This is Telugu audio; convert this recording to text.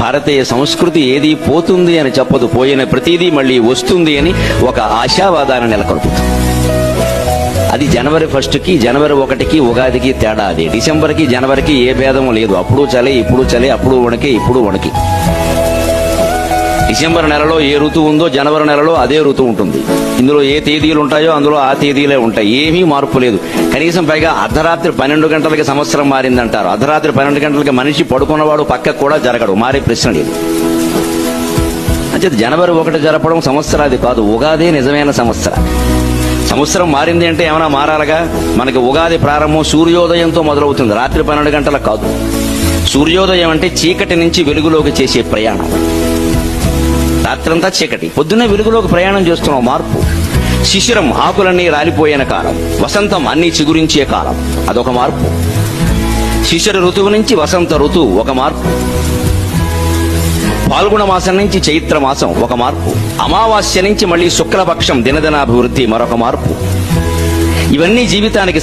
భారతీయ సంస్కృతి ఏది పోతుంది అని చెప్పదు, పోయిన ప్రతిదీ మళ్ళీ వస్తుంది అని ఒక ఆశావాదాన్ని నెలకొల్పుతుంది. అది జనవరి 1కి జనవరి 1కి ఉగాదికి తేడా. అది డిసెంబర్కి జనవరికి ఏ భేదం లేదు. అప్పుడు చలి ఇప్పుడు చలి, అప్పుడు వణికి ఇప్పుడు వణికి. డిసెంబర్ నెలలో ఏ ఋతువు ఉందో జనవరి నెలలో అదే ఋతువు ఉంటుంది. ఇందులో ఏ తేదీలు ఉంటాయో అందులో ఆ తేదీలే ఉంటాయి. ఏమీ మార్పు లేదు. కనీసం పైగా అర్ధరాత్రి 12 గంటలకి సంవత్సరం మారిందంటారు. అర్ధరాత్రి 12 గంటలకి మనిషి పడుకున్నవాడు పక్కకు కూడా జరగడు, మారే ప్రశ్న లేదు. అంటే జనవరి 1 జరపడం సంవత్సరాది కాదు, ఉగాదే నిజమైన సంవత్సరం. సంవత్సరం మారింది అంటే ఏమైనా మారాలగా. మనకి ఉగాది ప్రారంభం సూర్యోదయంతో మొదలవుతుంది, రాత్రి 12 గంటలకు కాదు. సూర్యోదయం అంటే చీకటి నుంచి వెలుగులోకి చేసే ప్రయాణం. రాత్రంతా చీకటి, పొద్దున్నే వెలుగులోకి ప్రయాణం చేస్తున్నాం. మార్పు. శిశిరం, ఆకులన్నీ రాలిపోయిన కాలం. వసంతం, అన్ని చిగురించే కాలం, అదొక మార్పు. శిశిర ఋతువు నుంచి వసంత ఋతువు ఒక మార్పు. పాల్గొన మాసం నుంచి చైత్ర మాసం ఒక మార్పు. అమావాస్య నుంచి మళ్ళీ శుక్లపక్షం దినదినాభివృద్ధి మరొక మార్పు. ఇవన్నీ జీవితానికి